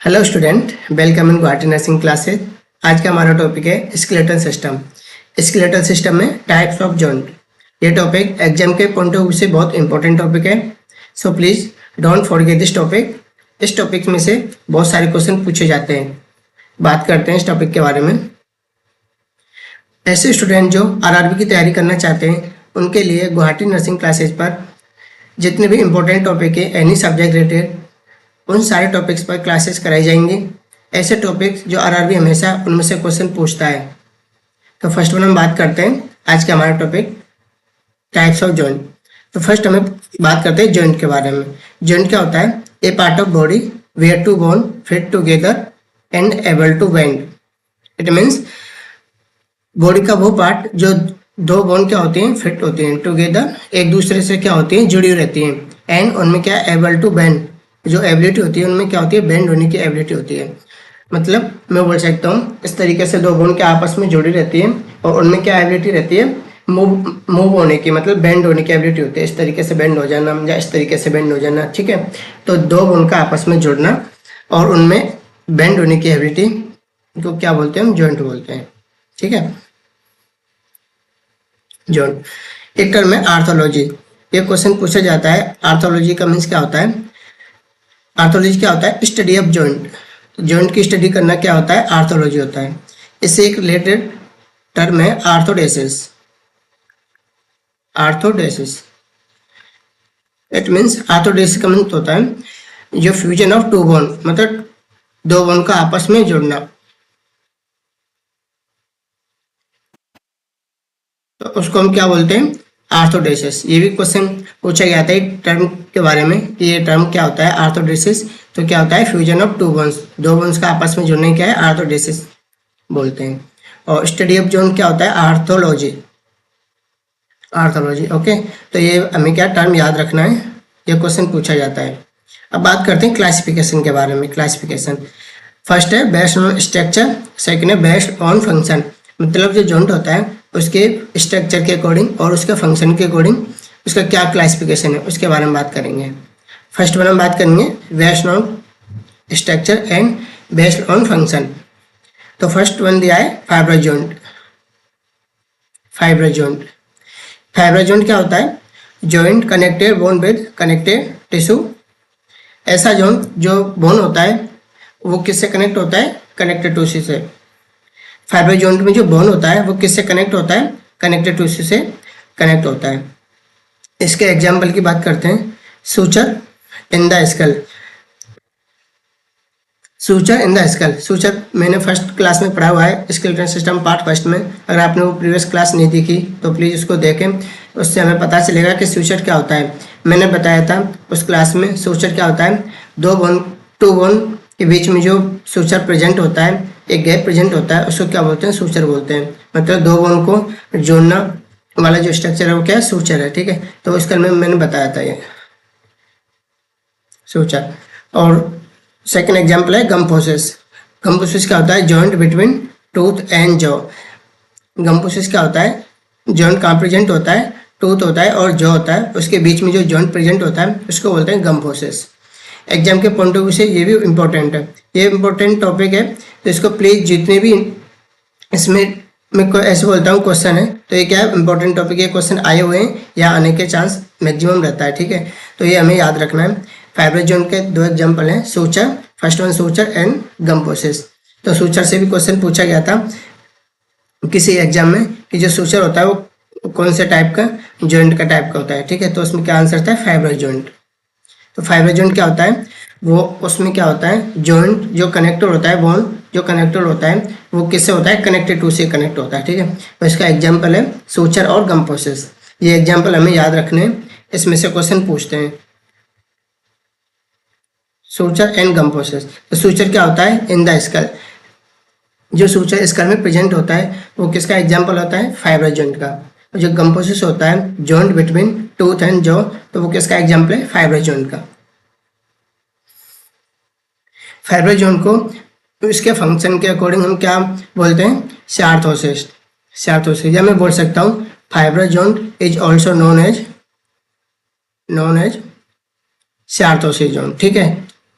Hello student, welcome in Guwahati nursing classes. आज का हमारा टॉपिक है स्केलेटल सिस्टम। स्केलेटल सिस्टम में टाइप्स ऑफ जॉइंट। ये टॉपिक एग्जाम के पॉइंट ऑफ व्यू से बहुत इंपॉर्टेंट टॉपिक है, so please don't forget this topic. इस टॉपिक में से बहुत सारे क्वेश्चन पूछे जाते हैं। बात करते हैं इस टॉपिक के बारे में। ऐसे स्टूडेंट जो आरआरबी की तैयारी करना चाहते हैं उनके लिए गुवाहाटी नर्सिंग क्लासेज पर जितने भी इंपॉर्टेंट टॉपिक है एनी सब्जेक्ट रिलेटेड, उन सारे टॉपिक्स पर क्लासेस कराई जाएंगी। ऐसे टॉपिक्स जो आरआरबी हमेशा उनमें से क्वेश्चन पूछता है। तो फर्स्ट वन हम बात करते हैं आज का हमारा टॉपिक टाइप्स ऑफ जॉइंट। तो फर्स्ट हमें बात करते हैं जॉइंट के बारे में। जॉइंट क्या होता है? A part of body where two bone fit together and able to bend. It means body का वो पार्ट जो दो बोन क्या होती हैं, फिट होती हैं टुगेदर, एक दूसरे से क्या होती हैं, जुड़ी रहती हैं। एंड उनमें क्या एबल टू बेंड, जो एबिलिटी होती है उनमें क्या होती है, बेंड होने की एबिलिटी होती है। मतलब मैं बोल सकता हूँ इस तरीके से दो बोन के आपस में जुड़ी रहती है और उनमें क्या एबिलिटी रहती है, मूव होने की, मतलब बेंड होने की एबिलिटी होती है। इस तरीके से बेंड हो जाना या इस तरीके से बेंड हो जाना, ठीक है। तो दो बोन का आपस में जुड़ना और उनमें बेंड होने की एबिलिटी को क्या बोलते हैं, हम जॉइंट बोलते हैं, ठीक है। जॉइंट। एक टर्म है आर्थोलॉजी। ये क्वेश्चन पूछा जाता है आर्थोलॉजी का मीन्स क्या होता है। आर्थोलॉजी क्या होता है? Study of joint. जॉइंट की स्टडी करना क्या होता है, आर्थोलॉजी होता है। इससे एक रिलेटेड टर्म है आर्थोडेसिस। आर्थोडेसिस इट मीन्स, आर्थोडेसिस का मीन्स होता है जो फ्यूजन ऑफ टू बोन, मतलब दो बोन का आपस में जुड़ना। तो उसको हम क्या बोलते हैं, आर्थोडेसिस। ये भी क्वेश्चन पूछा गया था एक टर्म के बारे में कि ये टर्म क्या होता है, आर्थोडेसिस। तो क्या होता है, फ्यूजन ऑफ टू बोन्स, दो बोन्स का आपस में जुड़ने क्या है, आर्थोडेसिस बोलते हैं। और स्टडी ऑफ जॉइंट क्या होता है, आर्थोलॉजी। Arthrology, okay. तो ये हमें क्या टर्म याद रखना है, ये क्वेश्चन पूछा जाता है। अब बात करते हैं क्लासिफिकेशन के बारे में। क्लासिफिकेशन फर्स्ट है बेस्ड ऑन स्ट्रक्चर, सेकेंड है बेस्ड ऑन फंक्शन। मतलब जो जॉइंट होता है उसके स्ट्रक्चर के अकॉर्डिंग और उसके फंक्शन के अकॉर्डिंग उसका क्या क्लासिफिकेशन है, उसके बारे में बात करेंगे। फर्स्ट वन हम बात करेंगे based on structure and based on function. तो फर्स्ट वन दिया है fibrous joint. Fibrous joint, fibrous joint क्या होता है, joint connected bone with connected tissue. ऐसा जॉइंट जो बोन होता है वो किससे कनेक्ट होता है, कनेक्टेड टिश्यू से। फाइब्रस जॉइंट में जो बोन होता है वो किससे कनेक्ट होता है, कनेक्टेड टिश्यू से कनेक्ट होता है। इसके एग्जाम्पल की बात करते हैं। Suture in the school. Suture in the school, suture मैंने फर्स्ट क्लास में पढ़ा हुआ है, स्केलेटल सिस्टम पार्ट फर्स्ट में। अगर आपने वो प्रीवियस क्लास नहीं देखी तो प्लीज़ उसको देखें, उससे हमें पता चलेगा कि सूचर क्या होता है। मैंने बताया था उस क्लास में सूचर क्या होता है, टू बोन के बीच में जो सूचर प्रेजेंट होता है, एक गैप प्रेजेंट होता है, उसको क्या बोलते हैं, सूचर बोलते हैं। मतलब दो बोन को जोड़ना वाला जो स्ट्रक्चर है वो क्या है, सूचर है, ठीक है। तो उसका मैंने बताया था ये सूचर। और सेकंड एग्जांपल है गम प्रोसेस। गम प्रोसेस क्या होता है, joint between tooth and jaw. Gum process क्या होता है, जॉइंट कहाँ प्रेजेंट होता है, टूथ होता है और जॉ होता है, उसके बीच में जो जॉइंट प्रेजेंट होता है उसको बोलते हैं गम प्रोसेस। एग्जाम के पॉइंट ऑफ व्यू से ये भी इम्पोर्टेंट है, ये इम्पोर्टेंट टॉपिक है। तो इसको प्लीज जितने भी इसमें मैं ऐसे बोलता हूँ क्वेश्चन है तो ये क्या है, इंपॉर्टेंट टॉपिक है, क्वेश्चन आए हुए हैं या आने के चांस मैक्सिमम रहता है, ठीक है। तो ये हमें याद रखना है। फाइब्रस जॉइंट के दो एग्जाम्पल हैं, suture, first one suture and gum process. तो सूचर से भी क्वेश्चन पूछा गया था किसी एग्जाम में कि जो सूचर होता है वो कौन से टाइप का जॉइंट का टाइप का होता है, ठीक है। तो उसमें क्या आंसर था, फाइब्रस जॉइंट। तो फाइब्रस जॉइंट क्या होता है, वो उसमें क्या होता है, जॉइंट जो कनेक्टेड होता है, बोन जो कनेक्टेड होता है वो किससे होता है, कनेक्टेड टू से कनेक्ट होता है, ठीक है। तो इसका एग्जांपल है सूचर और गम प्रोसेस। ये एग्जांपल हमें याद रखने हैं, इसमें से क्वेश्चन पूछते हैं। Suture and gum process. तो सूचर क्या होता है, इन द स्कल। जो सूचर स्कल में प्रेजेंट होता है वो किसका एग्जाम्पल होता है, फाइब्रस जॉइंट का। जो गम प्रोसेस होता है joint between tooth and jaw, तो वो किसका एग्जाम्पल है, फाइब्रस जॉइंट का। फाइब्रस जॉइंट को इसके फंक्शन के अकॉर्डिंग हम क्या बोलते हैं, शार्थोसिस्ट। शार्थोसिस्ट, या मैं बोल सकता हूँ fibrous joint is also known as synarthrosis joint, ठीक है।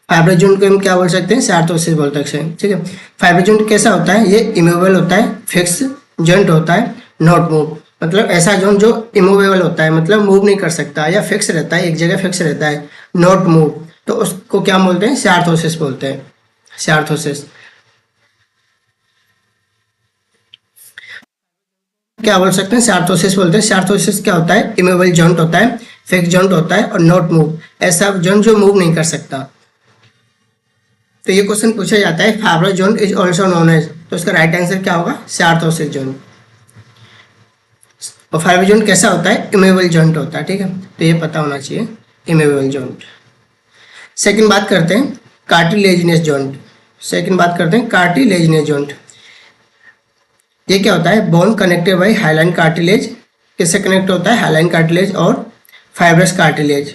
फाइब्रस जॉइंट को हम क्या बोल सकते हैं, सार्थोसिस बोल सकते हैं, ठीक है। फाइब्रस जॉइंट कैसा होता है, ये इमूवेबल होता है, फिक्स जॉइंट होता है, नॉट मूव, मतलब ऐसा जॉइंट जो इमूवेबल होता है, मतलब मूव नहीं कर सकता या फिक्स रहता है, एक जगह फिक्स रहता है, नॉट मूव, तो उसको क्या बोलते हैं, सार्थोसिस बोलते हैं, सार्थोसिस। क्या बोल सकते हैं, सार्थोसिस बोलते हैं। सार्थोसिस क्या होता है, इमूवेबल जॉइंट होता है, फिक्स जॉइंट होता है और नॉट मूव, ऐसा जॉइंट जो मूव नहीं कर सकता। तो ये क्वेश्चन पूछा जाता है, fibrous joint is also known as, तो इसका राइट आंसर क्या होगा, सार्थोसिस जॉइंट। और फाइब्रस जॉइंट कैसा होता है, इमूवेबल जॉइंट होता है, ठीक है, तो ये पता होना चाहिए, इमूवेबल जॉइंट। सेकंड बात करते हैं कार्टिलेजिनस जॉइंट। सेकंड बात करते हैं कार्टिलेजिनस जॉइंट। ये क्या होता है, bone connected by hyaline cartilage, किससे कनेक्ट होता है, हाइलाइन कार्टिलेज और फाइब्रस कार्टिलेज।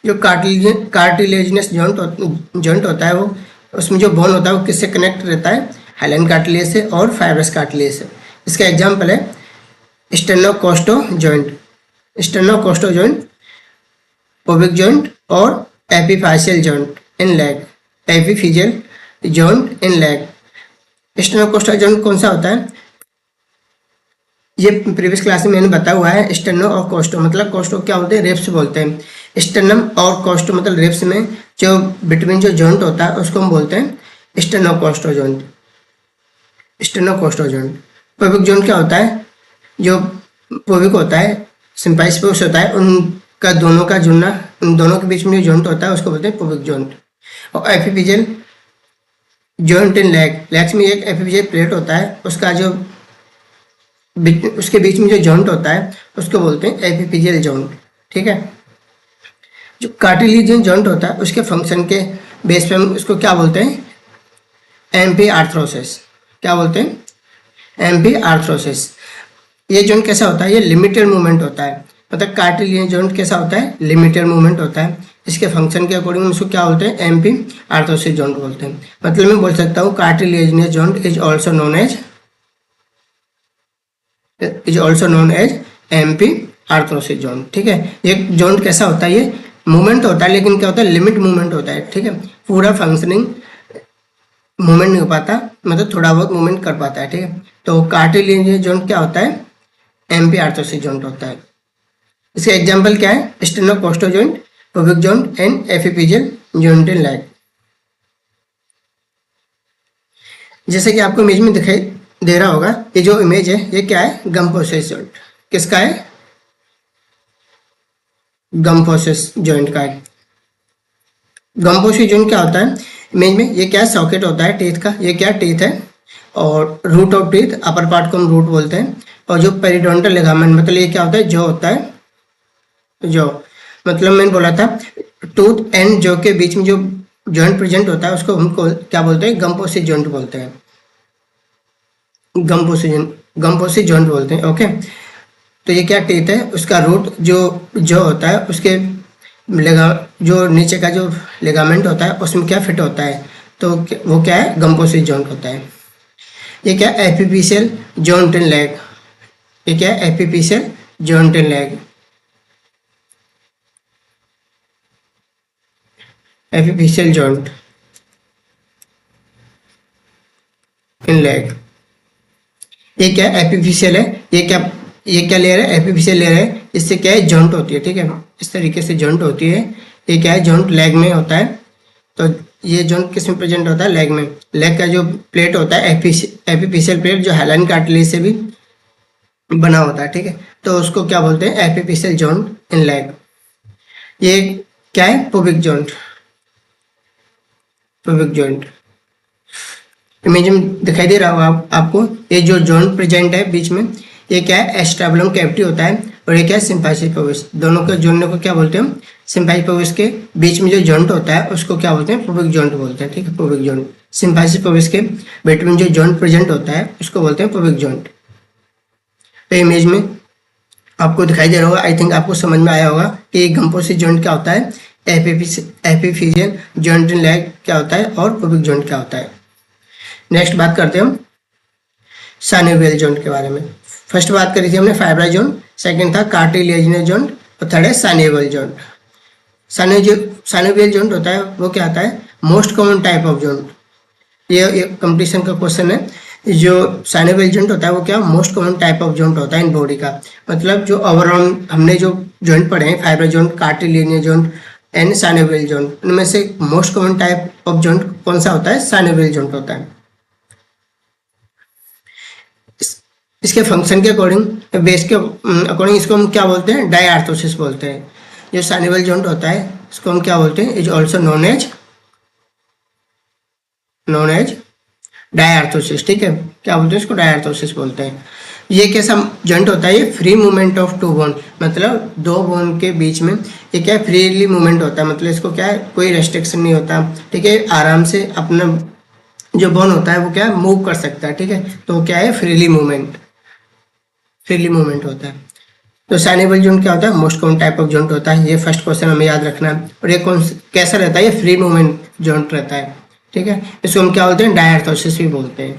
जो कार्टिलेजिनस जॉइंट होता है, वो उसमें जो बोन होता है वो किससे कनेक्ट रहता है, हाइलाइन कार्टिलेज से और फाइब्रस कार्टिलेज से। इसका एग्जांपल है sternocostal joint, sternocostal joint, pubic joint और epiphyseal joint in leg, epiphyseal joint in leg. Sternocostal joint कौन सा होता है, ये प्रीवियस क्लास में मैंने बताया हुआ है। स्टेनो और कोस्टो, मतलब कोस्टो क्या होते हैं, रिब्स बोलते हैं। स्टेनम और कोस्टो मतलब रिब्स में जो बिटवीन जो जॉइंट होता है उसको हम बोलते हैं स्टेनोकोस्टो joint, sternocostal joint. Pubic joint क्या होता है, जो पुबिक होता है, सिम्पाइसिस होता है, उनका दोनों का जुड़ना, उन दोनों के बीच में जो जॉइंट होता है उसको बोलते हैं पुबिक जॉइंट। और एपीफिजियल जॉइंट इन लेग, लेग्स में एक एपीफिजियल प्लेट होता है, उसका जो उसके बीच में जो जॉइंट होता है उसको बोलते हैं एपीफिजियल जॉइंट, ठीक है। जो कार्टिलेजिनस जॉइंट होता है उसके फंक्शन के बेस पे हम उसको क्या बोलते हैं, एमपी आर्थ्रोसिस, क्या बोलते हैं, एमपी आर्थ्रोसिस। ये जॉइंट कैसा होता है, ये लिमिटेड मूवमेंट होता है, मतलब कार्टिलेजिनस जॉइंट कैसा होता है, लिमिटेड मूवमेंट होता है, इसके फंक्शन के अकॉर्डिंग उसको क्या बोलते हैं, एमपी आर्थ्रोसिस जॉइंट बोलते हैं। मतलब मैं बोल सकता हूँ cartilaginous joint is also known as amphiarthrosis joint, ठीक है। ये जॉइंट कैसा होता है, ये मूवमेंट होता है, लेकिन क्या होता है, लिमिट मूवमेंट होता है, ठीक है, पूरा फंक्शनिंग मूवमेंट नहीं हो पाता, मतलब थोड़ा बहुत मूवमेंट कर पाता है, ठीक है। तो कार्टिलेजिनस जॉइंट क्या होता है, एमपी आर्थ्रोसिस जॉइंट होता है। इसका एग्जांपल क्या है, sternocostal joint, pubic joint and epiphyseal joint in leg. जैसे कि आपको इमेज में दिखाई दे रहा होगा, ये जो इमेज है ये क्या है, गम्पोसिस जॉइंट, किसका है, गम्पोसिस जॉइंट का है। गम्पोसिस जॉइंट क्या होता है, इमेज में ये क्या है, सॉकेट होता है टीथ का, ये क्या टीथ है, और root of teeth, upper part को हम रूट बोलते हैं, और जो पेरिडोंटल लिगामेंट, मतलब ये क्या होता है, जो होता है, जो मतलब मैंने बोला था टूथ एंड जो के बीच में जो जॉइंट प्रेजेंट होता है उसको हमको क्या बोलते हैं, गम्पोसिस जॉइंट बोलते हैं, गम्पोसिस जॉइंट बोलते हैं, ओके। तो ये क्या टीथ है, उसका रूट जो होता है उसके जो नीचे का जो लिगामेंट होता है उसमें क्या फिट होता है, तो वो क्या है, गम्पोसिस जॉइंट होता है। ये क्या, एपीफिशियल जॉइंट इन लेग, ये क्या है, epiphyseal joint in leg, epiphyseal joint in leg. ये क्या एपीफिशियल है, ये क्या लेयर है, एपीफिशियल लेयर है, इससे क्या है, जॉइंट होती है, ठीक है, इस तरीके से जॉइंट होती है। ये क्या है, जॉइंट लेग में होता है, तो ये जॉइंट किस में प्रेजेंट होता है, लेग में। लेग का जो प्लेट होता है एपीफिशियल प्लेट, जो हाइलाइन कार्टिलेज से भी बना होता है, ठीक है, तो उसको क्या बोलते हैं, एपीफिशियल जॉइंट इन लेग। ये क्या है, पुबिक जॉइंट, पुबिक जॉइंट इमेज में दिखाई दे रहा होगा आपको। ये जो जॉइंट प्रेजेंट है बीच में, ये क्या है, एस्ट्राबुलम कैविटी होता है, और ये क्या है, सिम्पाइसिस पविस, दोनों के जोड़ने को क्या बोलते हैं, सिम्पाइसिस पविस के बीच में जो जॉइंट होता है उसको क्या बोलते हैं, पुबिक जॉइंट बोलते हैं, ठीक है, पुबिक जॉइंट। सिम्पाइसिस पविस के बिटवीन जो जॉइंट प्रेजेंट होता है उसको बोलते हैं पुबिक जॉइंट। तो इमेज में आपको दिखाई दे रहा होगा, आई थिंक आपको समझ में आया होगा कि गम्पोसिस जॉइंट क्या होता है, एपीफिशियल जॉइंट इन लेग क्या होता है, और पुबिक जॉइंट क्या होता है। नेक्स्ट बात करते हैं हम साइनोवियल जॉइंट के बारे में। फर्स्ट बात करी थी हमने फाइब्रस जॉइंट, सेकंड था कार्टिलेजिनस जॉइंट, और थर्ड है साइनोवियल जॉइंट। साइनोवियल जॉइंट होता है वो क्या आता है, most common type of joint. ये कंपटीशन का क्वेश्चन है। जो साइनोवियल जॉइंट होता है वो क्या, most common type of joint होता है इन बॉडी का। मतलब जो ओवरऑल हमने जो जॉइंट पढ़े हैं, fibre joint, cartilaginous joint and synovial joint, उनमें से most common type of joint कौन सा होता है, साइनोवियल जॉइंट होता है। इसके फंक्शन के अकॉर्डिंग, बेस के अकॉर्डिंग इसको हम क्या बोलते हैं, डायआर्थोसिस बोलते हैं। जो साइनोवियल जॉइंट होता है इसको हम क्या बोलते हैं, इज ऑल्सो नोन एज डायआर्थोसिस। ठीक है, क्या बोलते हैं इसको, डायआर्थोसिस बोलते हैं। ये कैसा जॉइंट होता है, ये free movement of two bone, मतलब दो बोन के बीच में ये क्या फ्रीली मूवमेंट होता है। मतलब इसको क्या है, कोई रेस्ट्रिक्शन नहीं होता। ठीक है, आराम से अपना जो बोन होता है वो क्या मूव कर सकता है। ठीक है, तो क्या है, फ्रीली मूवमेंट होता है। तो साइनोवियल जॉइंट क्या होता है, most common type of joint होता है। ये फर्स्ट क्वेश्चन हमें याद रखना है। और ये कैसा रहता है, ये फ्री मूवमेंट जॉइंट रहता है। ठीक है, इसको हम क्या बोलते हैं, डायआर्थोसिस भी बोलते हैं।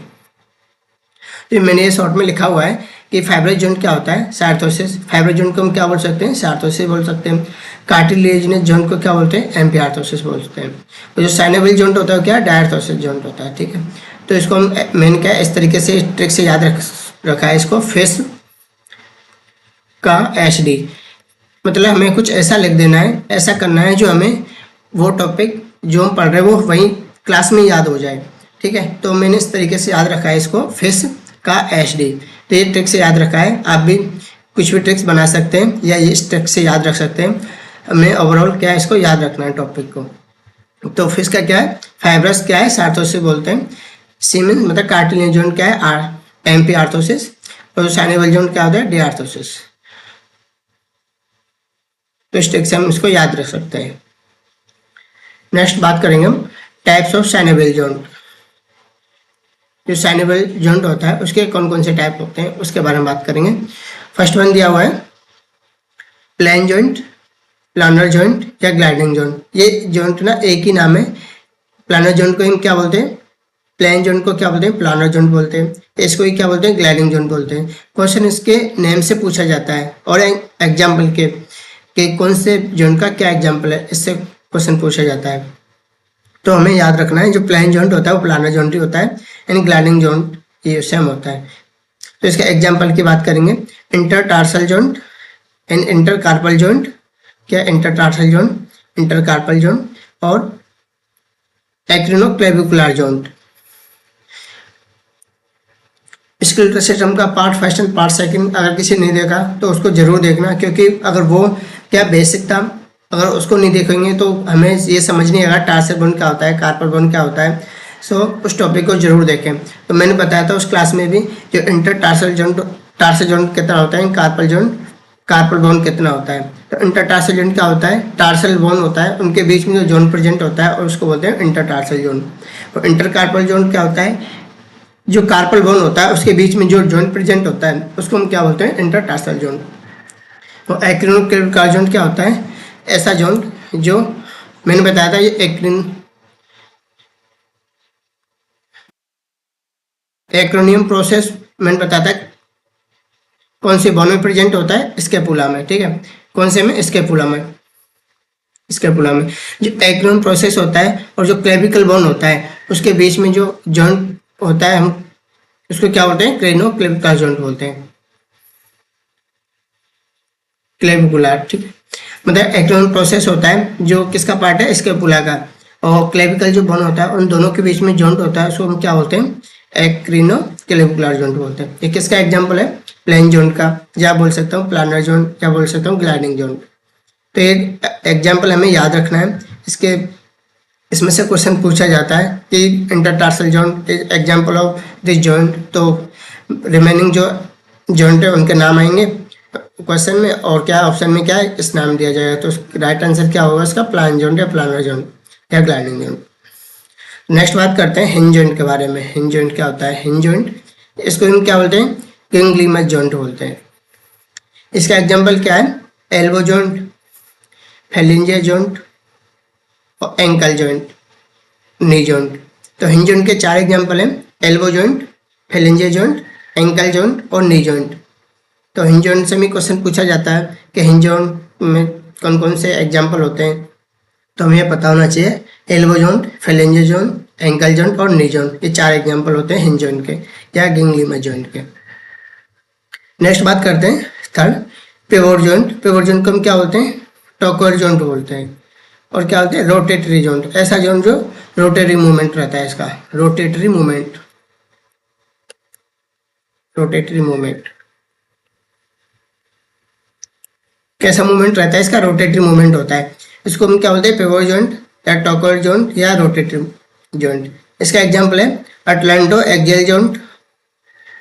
तो मैंने ये शॉर्ट में लिखा हुआ है कि फाइब्रस जॉइंट क्या होता है, सार्थोसिस। फाइब्रस जॉइंट को हम क्या बोल सकते हैं, सार्थोसिस बोल सकते हैं। कार्टिलेजिनस जॉइंट को क्या बोलते हैं, एम्फिआर्थोसिस बोलते हैं। तो जो साइनोवियल जॉइंट होता है क्या, डायआर्थोसिस जॉइंट होता है। ठीक है, तो इसको हम मैंने क्या इस तरीके से ट्रिक से याद रखा है इसको, फेस का HD। मतलब हमें कुछ ऐसा लिख देना है, ऐसा करना है जो हमें वो टॉपिक जो हम पढ़ रहे हैं वो वहीं क्लास में याद हो जाए। ठीक है, तो मैंने इस तरीके से याद रखा है इसको, फेस का HD। तो ये ट्रिक से याद रखा है, आप भी कुछ भी ट्रिक्स बना सकते हैं या ये इस ट्रिक से याद रख सकते हैं। हमें ओवरऑल क्या है, इसको याद रखना है टॉपिक को। तो फेस का क्या है, फाइब्रस क्या है, सार्थोसिस बोलते हैं। सीमेन मतलब कार्टिलेजिनस जॉइंट क्या है, एम्फिआर्थोसिस। और साइनोवियल जॉइंट क्या होता है, डायआर्थोसिस। तो इस ट्रिक से हम इसको याद रख सकते हैं। नेक्स्ट बात करेंगे हम टाइप्स ऑफ साइनोवियल जॉइंट। जो साइनोवियल जॉइंट होता है उसके कौन कौन से टाइप होते हैं उसके बारे में बात करेंगे। फर्स्ट वन दिया हुआ है प्लेन जॉइंट, प्लानर जॉइंट या ग्लाइडिंग जॉइंट। ये जॉइंट ना एक ही नाम है। प्लानर जॉइंट को हम क्या बोलते हैं, प्लेन जॉइंट को क्या बोलते हैं, प्लानर जॉइंट बोलते हैं। इसको ही क्या बोलते हैं, ग्लाइडिंग जॉइंट बोलते हैं। क्वेश्चन इसके नेम से पूछा जाता है और एग्जाम्पल के कि कौन से जॉइंट का क्या एग्जाम्पल है, इससे क्वेश्चन पूछा जाता है। तो हमें याद रखना है जो प्लेन जॉइंट होता है वो प्लानर जॉइंट ही होता है, यानी ग्लाइडिंग जॉइंट ये सेम होता है। तो इसके एग्जाम्पल की बात करेंगे, इंटरटार्सल जॉइंट एंड इंटरकार्पल जॉइंट। क्या इंटरटार्सल जॉइंट, इंटरकार्पल जॉइंट और एक्रिनोक्लेविकुलर जॉइंट। स्केलेटल सिस्टम का part first and part second अगर किसी ने नहीं देखा तो उसको जरूर देखना, क्योंकि अगर वो क्या बेसिक था, अगर उसको नहीं देखेंगे तो हमें ये समझ नहीं आएगा टार्सल बोन क्या होता है, कार्पल बोन क्या होता है। सो उस टॉपिक को जरूर देखें। तो मैंने बताया था उस क्लास में भी जो टार्सल जॉइंट कितना होता है, कार्पल बोन कितना होता है। तो इंटरटार्सल जॉइंट क्या होता है, टार्सल बोन होता है, उनके बीच में जो जॉइंट प्रेजेंट होता है और उसको बोलते हैं इंटरटार्सल जॉइंट। और इंटरकार्पल जॉइंट क्या होता है, जो कार्पल बोन होता है उसके बीच में जो जॉइंट प्रेजेंट होता है उसको हम क्या बोलते हैं, इंटरटार्सल जॉइंट। तो एक्रिनोक्लेविकुलर जॉइंट क्या होता है, ऐसा जॉइंट जो मैंने बताया था, ये एक्रोनियम प्रोसेस मैंने बताया था कौन से बोन में प्रेजेंट होता है, स्कैपुला में। ठीक है, कौन से में, स्कैपुला में जो एक्रोनियम प्रोसेस होता है और जो क्लेविकल बोन होता है उसके बीच में जो जॉइंट होता है हम उसको क्या बोलते हैं, क्रेनियोक्लेविकुलर जॉइंट बोलते हैं, क्लेविकुलर। ठीक है, मतलब एक्रोनियम प्रोसेस होता है जो किसका पार्ट है, स्कैपुला का। और क्लेविकल जो बोन होता है उन दोनों के बीच में जॉइंट होता है उसको हम क्या बोलते हैं, एक्रिनोक्लेविकुलर जॉइंट बोलते हैं। ये किसका एग्जांपल है, प्लेन जॉइंट का, या बोल सकता हूँ प्लानर जॉइंट, या बोल सकता हूँ ग्लाइडिंग जॉइंट। तो एक एग्जाम्पल हमें याद रखना है। इसमें से क्वेश्चन पूछा जाता है कि intertarsal joint is example of this joint. तो रिमेनिंग जो जॉइंट है उनके नाम आएंगे क्वेश्चन में, और क्या ऑप्शन में क्या है, इस नाम दिया जाएगा। तो राइट आंसर क्या होगा इसका, प्लान जॉइंट या प्लानर जॉइंट या ग्लाइडिंग जॉइंट। नेक्स्ट बात करते हैं हिंज जॉइंट के बारे में। हिंज जॉइंट क्या होता है, हिंज जॉइंट इसको हम क्या बोलते हैं, किंगलिमस जॉइंट बोलते हैं। इसका एग्जांपल क्या है, एल्बो जॉइंट, फेलिंजिया जॉइंट और एंकल जॉइंट, नी जॉइंट। तो हिंज जॉइंट के 4 एग्जांपल हैं, elbow joint, phalangeal joint, ankle joint और नी जॉइंट। तो हिंज जॉइंट से भी क्वेश्चन पूछा जाता है कि हिंज जॉइंट में कौन कौन से एग्जांपल होते हैं, तो हमें ये पता होना चाहिए elbow joint, phalangeal joint, ankle joint और नी जॉइंट, ये 4 एग्जाम्पल होते हैं हिंज जॉइंट के या गिंगलीमा जॉइंट के। नेक्स्ट बात करते हैं third, pivot joint. Pivot joint को हम क्या बोलते हैं? टॉकर जॉइंट बोलते हैं। और क्या बोलते हैं? रोटेटरी जॉइंट, ऐसा जॉइंट जो रोटरी मूवमेंट रहता है इसका, रोटेटरी मूवमेंट, रोटेटरी मूवमेंट। कैसा मूवमेंट रहता है इसका? रोटेटरी मूवमेंट होता है। इसको हम क्या बोलते हैं? पिवोट जॉइंट या टॉकर जॉइंट या रोटेटरी जॉइंट। इसका एग्जाम्पल है अटलांटो एक्सियल जॉइंट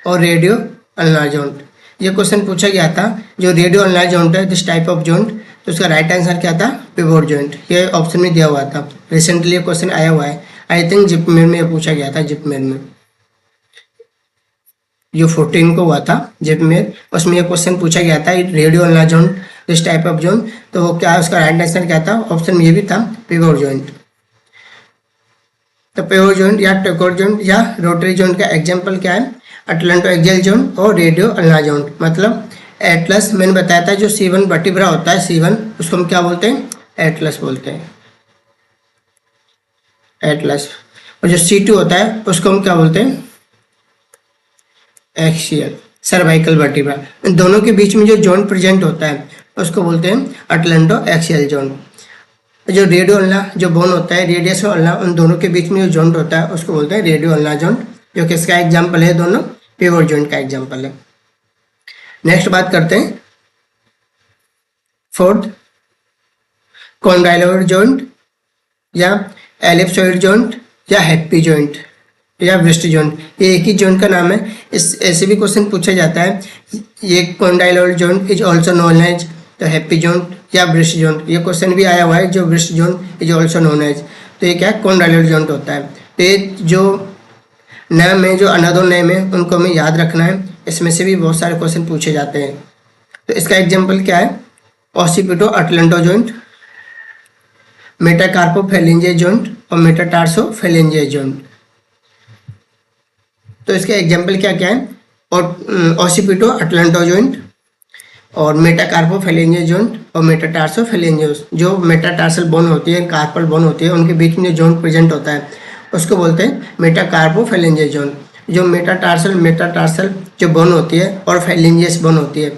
और रेडियो अल्नार जॉइंट। ये क्वेश्चन पूछा गया था, जो रेडियो अल्नार जॉइंट है दिस टाइप ऑफ जॉइंट, तो उसका राइट आंसर क्या था? Pivot joint. ये ऑप्शन में दिया हुआ था, रिसेंटली ये क्वेश्चन आया हुआ है, आई थिंक जिपमेर में पूछा गया था, जिपमेर में जो 14 को हुआ था जिपमेर, उसमें ये क्वेश्चन पूछा गया था radio ulnar joint this type of joint, तो वो क्या उसका राइट आंसर क्या था? ऑप्शन में ये भी था पिवोट जॉइंट। तो पिवोट जॉइंट या टॉकर जॉइंट या रोटरी जॉइंट का एग्जाम्पल क्या है? अटलांटो एक्सियल जॉइंट और रेडियो अल्नार जॉइंट। मतलब एटलस मैंने बताया था, जो C1 वर्टिब्रा होता है, C1 उसको हम क्या बोलते हैं? एटलस बोलते हैं, एटलस। और जो C2 होता है उसको हम क्या बोलते हैं? Axial cervical vertebra. इन दोनों के बीच में जो जॉइंट प्रेजेंट होता है उसको बोलते हैं अटलांटो एक्सियल जॉइंट। जो रेडियो अल्नार जो बोन होता है, रेडियस और अल्नार, उन दोनों के बीच में जो जॉइंट होता है उसको बोलते हैं रेडियो अल्नार जॉइंट, जो कि इसका एग्जाम्पल है, दोनों पिवोट जॉइंट का एग्जाम्पल है। नेक्स्ट बात करते हैं फोर्थ, कॉन्डाइलर जॉइंट या एलिप्सॉइड जॉइंट या हैप्पी जॉइंट या ब्रिस्ट जॉइंट। ये एक ही जॉइंट का नाम है। इस ऐसे भी क्वेश्चन पूछा जाता है, ये condylar joint is also known as तो हैप्पी जॉइंट या ब्रिस्ट जॉइंट। ये क्वेश्चन भी आया हुआ है, जो wrist joint is also known as, तो ये क्या है? कॉन्डाइलर जॉइंट होता है। तो ये जो नेम है, जो अनदर नेम है, उनको हमें याद रखना है। इसमें से भी बहुत सारे क्वेश्चन पूछे जाते हैं। तो इसका एग्जाम्पल क्या है? ऑसिपिटो अटलांटो जॉइंट, मेटाकार्पोफेलेंजियस जॉइंट और मेटाटार्सोफेलेंजियस जॉइंट। तो इसके एग्जाम्पल क्या क्या है? और ऑसिपिटो अटलांटो जॉइंट और मेटाकार्पोफेलेंजियस जॉइंट और मेटाटार्सोफेलेंजियस। जो मेटाटार्सल बोन होती है, कार्पल बोन होती है, उनके बीच में जो जॉइंट प्रेजेंट होता है उसको बोलते हैं मेटाकार्पोफेलेंजियस जॉइंट। जो मेटाटार्सल जो बोन होती है और फेलेंजियस बोन होती है,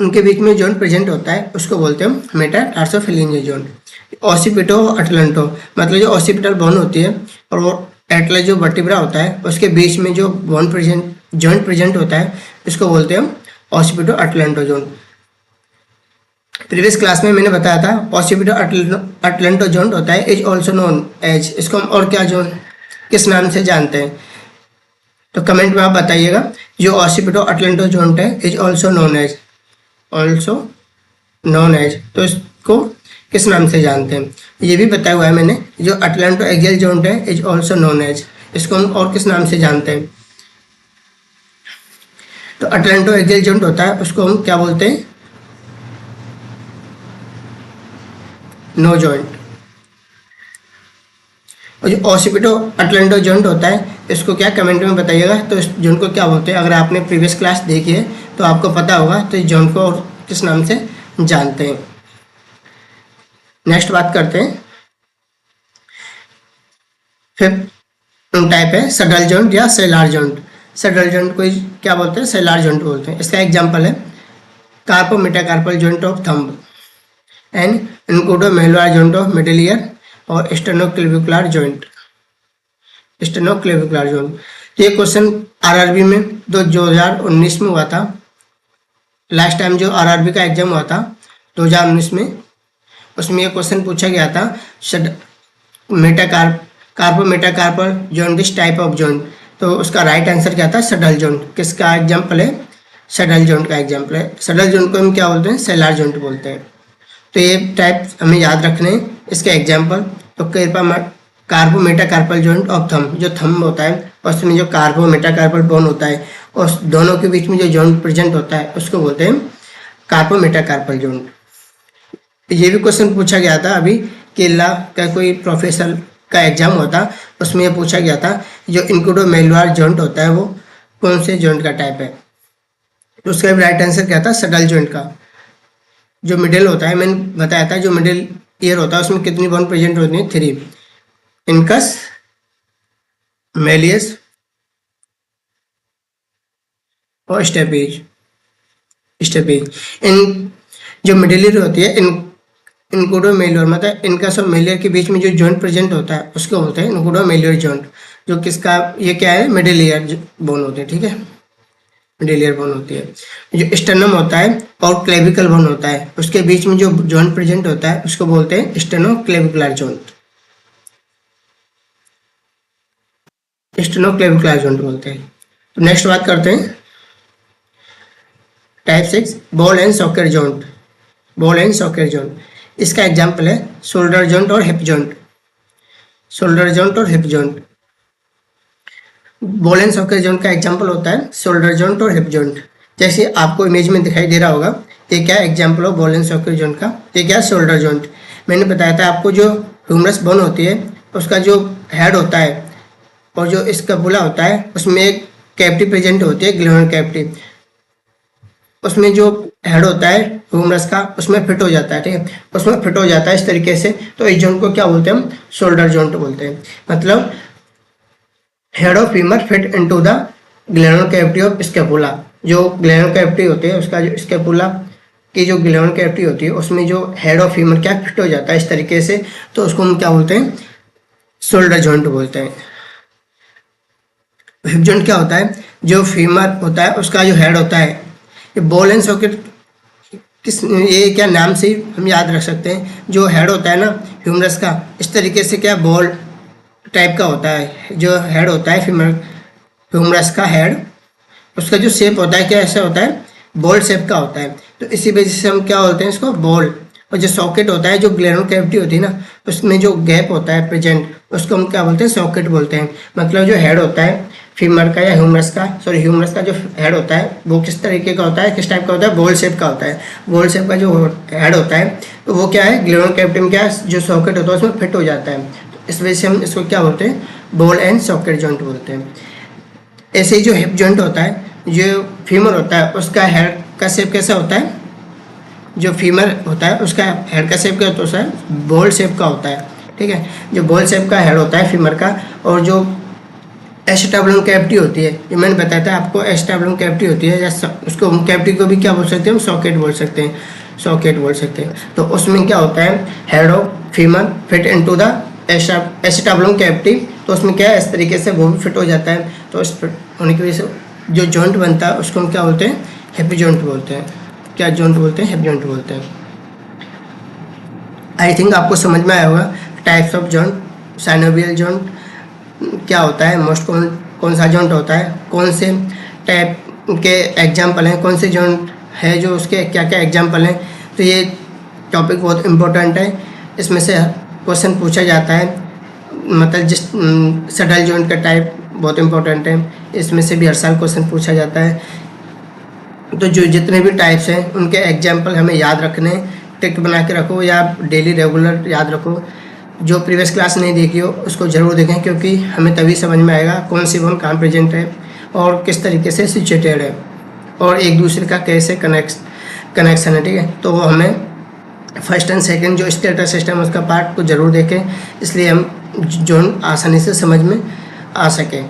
उनके बीच में जॉइंट प्रेजेंट होता है उसको बोलते हैं मेटाटार्सोफेलेंजियस जॉइंट। ऑसिपिटो अटलांटो मतलब जो ऑसिपिटल बोन होती है और वो एटलस जो वर्टिब्रा होता है उसके बीच में जो बोन प्रेजेंट जॉइंट प्रेजेंट होता है इसको बोलते हैं occipito atlanto joint. Previous class में मैंने बताया था ऑसिपिटो अटलांटो जॉइंट होता है इज ऑल्सो नोन एज। इसको हम और क्या जो किस नाम से जानते हैं? तो कमेंट में आप बताइएगा। जो ऑसिपिटो अटलांटो जॉइंट है is also known as, also known as, तो इसको किस नाम से जानते हैं? ये भी बताया हुआ है मैंने। जो अटलांटो एक्सियल जॉइंट है इज ऑल्सो नोन एज, इसको हम और किस नाम से जानते हैं? तो अटलांटो एक्सियल जॉइंट होता है उसको हम क्या बोलते हैं? No joint. और जो ऑसिपिटो अटलांटो जॉइंट होता है इसको क्या, कमेंट में बताइएगा। तो इस जॉइंट को क्या बोलते हैं? अगर आपने प्रीवियस क्लास देखी है तो आपको पता होगा। तो इस जॉइंट को और किस नाम से जानते हैं? नेक्स्ट बात करते हैं फिफ्थ टाइप है सडल जॉइंट या सेलार जॉइंट। सडल जॉइंट को क्या बोलते हैं? सेलार जॉइंट बोलते हैं। इसका एग्जांपल है carpometacarpal joint of thumb and incudomalleolar joint of middle ear और स्टेनोक्लेविकुलर जॉइंट, स्टेनोक्लेविकुलर जॉइंट। ये क्वेश्चन आरआरबी में 2019 में हुआ था। लास्ट टाइम जो आरआरबी का एग्जाम हुआ था 2019 में, उसमें ये क्वेश्चन पूछा गया था carpometacarpal joint this type of joint. तो उसका राइट आंसर क्या था? सडल जॉइंट। किसका एग्जाम्पल है? सडल जॉइंट का एग्जाम्पल है। सडल जॉइंट को हम क्या बोलते हैं? सेलार जॉइंट बोलते हैं। तो ये टाइप हमें याद रखने हैं। इसके एग्जाम्पल तो कार्पो मेटाकार्पल जॉइंट ऑफ थंब, जो थंब होता है उसमें जो कार्पो मेटाकार्पल बोन होता है और दोनों के बीच में जो जॉइंट प्रेजेंट होता है उसको बोलते हैं कार्पो मेटाकार्पल जॉइंट। ये भी क्वेश्चन पूछा गया था अभी, केरला का कोई प्रोफेसर का एग्जाम हुआ था, उसमें ये पूछा गया था जो इनकोडोमेलुलर जॉइंट होता है वो कौन से जॉइंट का टाइप है? तो उसका राइट आंसर क्या था? सडल जॉइंट का। जो मिडिल होता है, मैंने बताया था जो मिडिल ईयर होता है उसमें कितनी बोन प्रेजेंट होती है? 3। इनकस, मेलियस और स्टेपेज। इन जो मिडिल ईयर होती है इनकुडोमेलियर, मतलब इनकस और मेलियर के बीच में जो जॉइंट प्रेजेंट होता है उसको बोलते हैं इनकुडोमेलियर जॉइंट। जो किसका, ये क्या है? मिडिल ईयर बोन होते हैं, ठीक है, मिडिल ईयर बोन होती है। जो स्टेनम होता है और क्लेविकल बोन होता है उसके बीच में जो जॉइंट प्रेजेंट होता है उसको बोलते हैं steno clavicular joint. Steno clavicular joint बोलते हैं। तो नेक्स्ट बात करते हैं type 6 ball and socket joint. Ball and socket joint, इसका एग्जांपल है शोल्डर जॉइंट और हिप जॉइंट। शोल्डर जॉइंट और hip joint, ball and socket joint का एग्जांपल होता है शोल्डर जॉइंट और हिप जॉइंट। जैसे आपको इमेज में दिखाई दे रहा होगा, ये क्या एग्जांपल हो बॉल एंड सॉकेट जॉइंट का? ये क्या? Shoulder joint. मैंने बताया था आपको जो ह्यूमरस बोन होती है उसका जो हेड होता है और जो स्कैपुला होता है उसमें एक कैविटी प्रेजेंट होती है, ग्लैंडुलर कैविटी। उसमें जो हेड होता है ह्यूमरस का उसमें फिट हो जाता है, ठीक है, उसमें फिट हो जाता है इस तरीके से। तो इस जॉइंट को क्या बोलते हैं? हम शोल्डर जॉइंट बोलते हैं। मतलब head of femur fit into the glandular cavity of scapula. जो ग्लैंडुलर कैविटी होती है उसका जो स्कैपुला की जो ग्लैंडुलर कैविटी होती है उसमें जो हेड ऑफ फीमर क्या फिट हो जाता है इस तरीके से, तो उसको हम क्या बोलते हैं? शोल्डर जॉइंट बोलते हैं। हिप जॉइंट क्या होता है? जो फीमर होता है उसका जो हेड होता है, ये बॉल एंड सॉकेट ये क्या नाम से ही हम याद रख सकते हैं। जो हेड होता है ना ह्यूमरस का, इस तरीके से क्या बॉल टाइप का होता है। जो हेड होता है फीमर ह्यूमरस का हेड, उसका जो शेप होता है क्या ऐसा होता है? बॉल शेप का होता है। तो इसी वजह से हम क्या बोलते हैं इसको? बॉल। और जो सॉकेट होता है, जो ग्लैंडुलर कैविटी होती है ना, उसमें जो गैप होता है प्रेजेंट, उसको हम क्या बोलते हैं? सॉकेट बोलते हैं। मतलब जो हेड होता है फीमर का या ह्यूमरस का, ह्यूमरस का जो हेड होता है वो किस तरीके का होता है, किस टाइप का होता है? बॉल शेप का होता है। बॉल शेप का जो हेड होता है तो वो क्या है? ग्लैंडुलर कैविटी में क्या है? जो सॉकेट होता है उसमें फिट हो जाता है। तो इस वजह से हम इसको क्या बोलते हैं? बॉल एंड सॉकेट जॉइंट बोलते हैं। ऐसे ही जो हिप जॉइंट होता है, जो फीमर होता है उसका हेड का शेप कैसा होता है? जो फीमर होता है उसका हेड का शेप क्या होता है? बॉल शेप का होता है, ठीक है। जो बॉल शेप का हेड होता है फीमर का, और जो एस्टेबुलर कैविटी होती है, ये मैंने बताया था आपको, एस्टेबुलर कैविटी होती है, या उसको कैविटी को भी क्या बोल सकते हैं? हम सॉकेट बोल सकते हैं, सॉकेट बोल सकते हैं। तो उसमें क्या होता है? Head of femur fit into the acetabular cavity. तो उसमें क्या है? इस तरीके से वो भी फिट हो जाता है। तो इस फिट होने की वजह से जो जॉइंट बनता है उसको हम क्या बोलते हैं? हिप जॉइंट बोलते हैं। क्या जॉइंट बोलते हैं? हिप जॉइंट बोलते हैं। आई थिंक आपको समझ में आया होगा types of joint. Synovial joint क्या होता है, मोस्ट कौन सा जॉइंट होता है, कौन से टाइप के एग्जाम्पल हैं, कौन से जॉइंट है जो उसके क्या क्या एग्जाम्पल हैं। तो ये टॉपिक बहुत इम्पोर्टेंट है। इसमें से क्वेश्चन पूछा जाता है, मतलब जिस सडल जॉइंट का टाइप बहुत इम्पोर्टेंट है, इसमें से भी हर साल क्वेश्चन पूछा जाता है। तो जो जितने भी टाइप्स हैं उनके एग्जाम्पल हमें याद रखने, टिक बना के रखो या डेली रेगुलर याद रखो। जो प्रीवियस क्लास नहीं देखी हो उसको ज़रूर देखें, क्योंकि हमें तभी समझ में आएगा कौन सी बोन कहाँ प्रेजेंट है और किस तरीके से सिचुएटेड है और एक दूसरे का कैसे कनेक्शन है, ठीक है। तो वो हमें फर्स्ट एंड सेकंड जो स्केलेटल सिस्टम उसका पार्ट को ज़रूर देखें, इसलिए हम जोन आसानी से समझ में आ सके।